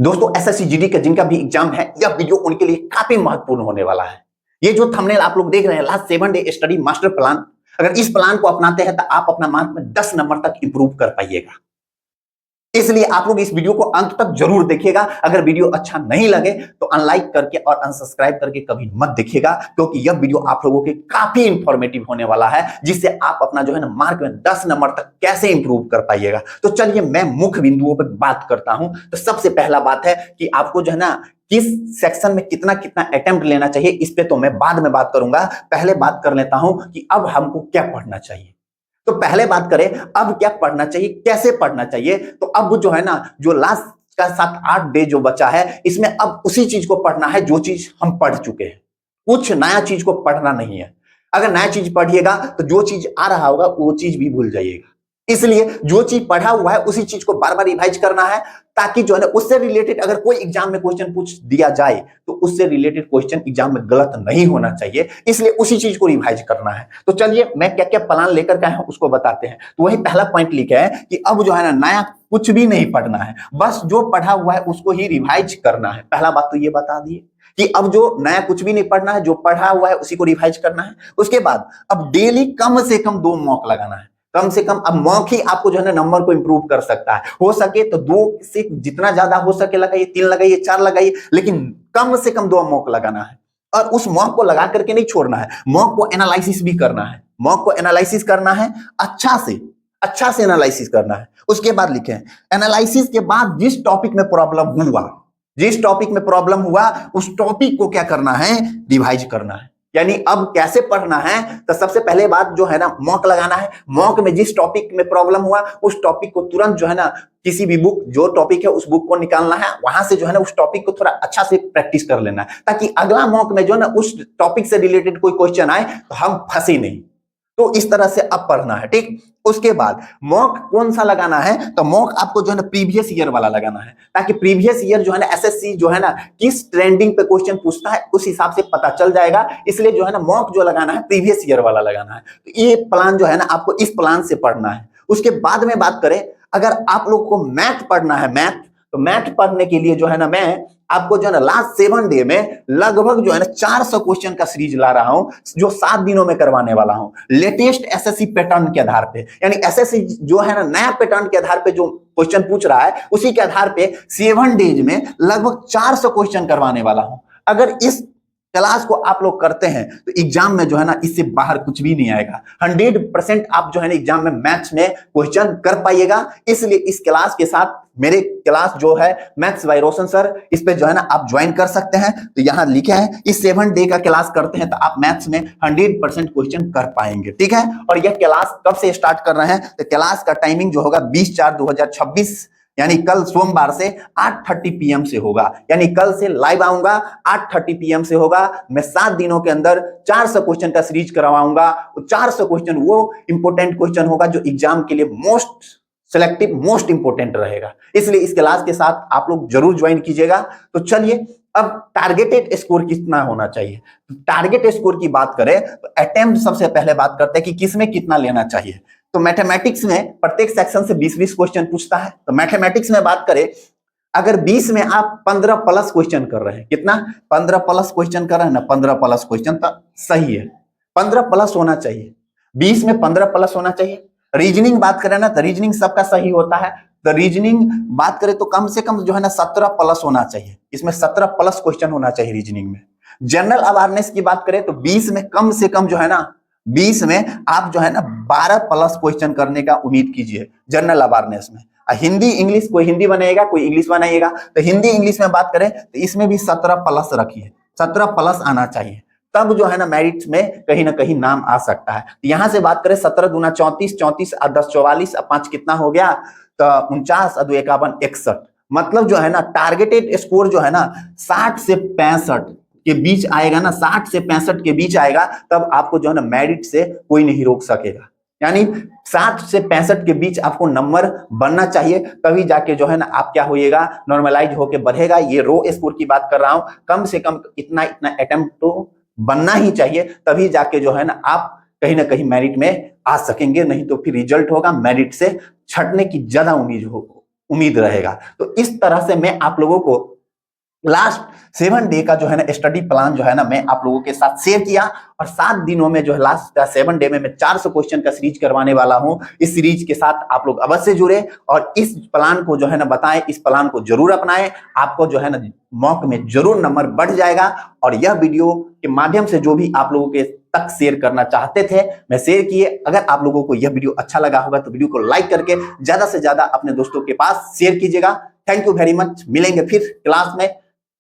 दोस्तों SSC GD का जिनका भी एग्जाम है, यह वीडियो उनके लिए काफी महत्वपूर्ण होने वाला है। ये जो थंबनेल आप लोग देख रहे हैं, last 7 day study master plan, अगर इस प्लान को अपनाते हैं तो आप अपना मार्क में 10 नंबर तक इंप्रूव कर पाइएगा। इसलिए आप लोग इस वीडियो को अंत तक जरूर देखिएगा। अगर वीडियो अच्छा नहीं लगे तो अनलाइक करके और अनसब्सक्राइब करके कभी मत देखिएगा, क्योंकि यह वीडियो आप लोगों के काफी इंफॉर्मेटिव होने वाला है, जिससे आप अपना जो है ना मार्क में 10 नंबर तक कैसे इंप्रूव कर पाइएगा। तो चलिए मैं मुख्य बिंदुओं पर बात करता हूं। तो सबसे पहला बात है कि आपको जो है ना किस सेक्शन में कितना कितना अटेम्प्ट लेना चाहिए, इस पे तो मैं बाद में बात करूंगा। पहले बात कर लेता हूं कि अब हमको क्या पढ़ना चाहिए। तो पहले बात करें अब क्या पढ़ना चाहिए, कैसे पढ़ना चाहिए। तो अब जो है ना, जो लास्ट का 7-8 डे जो बचा है, इसमें अब उसी चीज को पढ़ना है जो चीज हम पढ़ चुके हैं। कुछ नया चीज को पढ़ना नहीं है। अगर नया चीज पढ़िएगा तो जो चीज आ रहा होगा वो चीज भी भूल जाइएगा। इसलिए जो चीज पढ़ा हुआ है उसी चीज को बार बार रिवाइज करना है, ताकि जो है ना उससे रिलेटेड अगर कोई एग्जाम में क्वेश्चन पूछ दिया जाए तो उससे रिलेटेड क्वेश्चन एग्जाम में गलत नहीं होना चाहिए। इसलिए उसी चीज को रिवाइज करना है। तो चलिए मैं क्या क्या प्लान लेकर के आए हैं उसको बताते हैं। तो वही पहला पॉइंट लिखा है कि अब जो है ना नया कुछ भी नहीं पढ़ना है, बस जो पढ़ा हुआ है उसको ही रिवाइज करना है। पहला बात तो ये बता दिए कि अब जो नया कुछ भी नहीं पढ़ना है, जो पढ़ा हुआ है उसी को रिवाइज करना है। उसके बाद अब डेली कम से कम 2 मॉक लगाना है। कम से कम अब मॉक ही आपको जो है ना नंबर को इंप्रूव कर सकता है। हो सके तो 2 से जितना ज्यादा हो सके लगाइए, 3 लगाइए, 4 लगाइए, लेकिन कम से कम 2 मॉक लगाना है। और उस मॉक को लगा करके नहीं छोड़ना है, मॉक को एनालिसिस भी करना है। मॉक को एनालिसिस करना है, अच्छा से एनालिसिस करना है। उसके बाद लिखे एनालिसिस के बाद जिस टॉपिक में प्रॉब्लम हुआ उस टॉपिक को क्या करना है, रिवाइज करना है। यानी अब कैसे पढ़ना है, तो सबसे पहले बात जो है ना मॉक लगाना है। मॉक में जिस टॉपिक में प्रॉब्लम हुआ उस टॉपिक को तुरंत जो है ना किसी भी बुक, जो टॉपिक है उस बुक को निकालना है, वहां से जो है ना उस टॉपिक को थोड़ा अच्छा से प्रैक्टिस कर लेना है, ताकि अगला मॉक में जो है ना उस टॉपिक से रिलेटेड कोई क्वेश्चन आए तो हम फंसे नहीं। तो इस तरह से अब पढ़ना है, ठीक। उसके बाद मॉक कौन सा लगाना है, तो मॉक आपको जो है ना प्रीवियस ईयर वाला लगाना है, ताकि प्रीवियस ईयर जो है ना एसएससी जो है ना किस ट्रेंडिंग पे क्वेश्चन पूछता है उस हिसाब से पता चल जाएगा। इसलिए जो है ना मॉक जो लगाना है प्रीवियस ईयर वाला लगाना है। तो ये प्लान जो है ना आपको इस प्लान से पढ़ना है। उसके बाद में बात करें, अगर आप लोग को मैथ पढ़ना है, तो मैथ पढ़ने के लिए जो है ना मैं आपको जो है ना लास्ट 7 डे में लगभग जो है ना 400 क्वेश्चन का सीरीज ला रहा हूं, जो 7 दिनों में करवाने वाला हूं, लेटेस्ट एसएससी पैटर्न के आधार पे। यानी एसएससी जो है ना नया पैटर्न के आधार पे जो क्वेश्चन पूछ रहा है उसी के आधार पे 7 डेज में लगभग 400 क्वेश्चन करवाने वाला हूं। अगर इस क्लास को आप लोग करते हैं तो एग्जाम में जो है ना इससे बाहर कुछ भी नहीं आएगा। 100% आप जो है ना एग्जाम में मैथ्स में क्वेश्चन कर पाइएगा। इसलिए इस क्लास के साथ मेरे क्लास जो है मैथ्स बाय रोशन सर, इस पे जो है ना आप ज्वाइन कर सकते हैं। तो यहाँ लिखे है इस 7 डे का क्लास करते हैं तो आप मैथ्स में 100% क्वेश्चन कर पाएंगे, ठीक है। और यह क्लास कब से स्टार्ट कर रहे हैं, तो क्लास का टाइमिंग जो होगा 20/4/2026, यानी कल सोमवार से 8:30 PM से होगा। यानी कल से लाइव आऊंगा, 8:30 PM से होगा। मैं 7 दिनों के अंदर 400 क्वेश्चन का सीरीज करवाऊंगा। 400 क्वेश्चन वो इंपोर्टेंट क्वेश्चन होगा जो एग्जाम के लिए मोस्ट इंपोर्टेंट रहेगा। इसलिए इस क्लास के साथ आप लोग जरूर ज्वाइन कीजिएगा। तो चलिए अब टारगेटेड स्कोर कितना होना चाहिए। टारगेट स्कोर की बात करें तो अटेम्प्ट सबसे पहले बात करते हैं कि किसमें कितना लेना चाहिए। तो मैथमेटिक्स में प्रत्येक सेक्शन से 20-20 क्वेश्चन पूछता है। तो मैथमेटिक्स में बात करें, अगर 20 में आप 15 प्लस क्वेश्चन कर रहे हैं, कितना 15 प्लस क्वेश्चन कर रहे हैं ना, 15 प्लस क्वेश्चन तो सही है, 15 प्लस होना चाहिए। 20 में 15 प्लस होना चाहिए। रीजनिंग बात करें ना तो रीजनिंग सबका सही होता है। तो रीजनिंग बात करें तो कम से कम जो है ना 17 प्लस होना चाहिए। इसमें 17 प्लस क्वेश्चन होना चाहिए रीजनिंग में। जनरल अवेयरनेस की बात करें तो 20 में कम से कम जो है ना 20 में आप जो है ना 12 प्लस क्वेश्चन करने का उम्मीद कीजिए जनरल अवेयरनेस में। हिंदी इंग्लिश, कोई हिंदी बनाइएगा कोई इंग्लिश बनाइएगा। तो हिंदी इंग्लिश में बात करें तो इसमें भी 17 प्लस रखिए, 17 प्लस आना चाहिए, तब जो है ना मेरिट में कहीं ना कहीं नाम आ सकता है। यहां से बात करें 17 दूना 34, 34 और 10 44, 5 कितना हो गया, तो 49 और 2 51 61। मतलब जो है ना टारगेटेड स्कोर जो है ना 60 से 65 के बीच आएगा ना, 60 से 65 के बीच आएगा, तब आपको जो है ना मेरिट से कोई नहीं रोक सकेगा। यानी 60 से 65 के बीच आपको नंबर बनना चाहिए, तभी जाके जो है ना आप क्या होइएगा, नॉर्मलाइज होके बढ़ेगा। ये रो स्कोर की बात कर रहा हूं, कम से कम इतना अटेम्प्ट तो बनना ही चाहिए, तभी जाके जो है ना आप कहीं ना कहीं मेरिट में आ सकेंगे। नहीं तो फिर रिजल्ट होगा मेरिट से छटने की ज्यादा उम्मीद रहेगा। तो इस तरह से मैं आप लोगों को लास्ट 7 डे का जो है ना स्टडी प्लान जो है ना मैं आप लोगों के साथ शेयर किया, और 7 दिनों में जो है लास्ट 7 डे में मैं 400 क्वेश्चन का सीरीज करवाने वाला हूं। इस सीरीज के साथ आप लोग अवश्य जुड़े और इस प्लान को जो है ना बताएं, इस प्लान को जरूर अपनाएं। आपको जो है ना मॉक में जरूर नंबर बढ़ जाएगा। और यह वीडियो के माध्यम से जो भी आप लोगों के तक शेयर करना चाहते थे मैं शेयर किए। अगर आप लोगों को यह वीडियो अच्छा लगा होगा तो वीडियो को लाइक करके ज्यादा से ज्यादा अपने दोस्तों के पास शेयर कीजिएगा। Thank you very much. मिलेंगे फिर क्लास में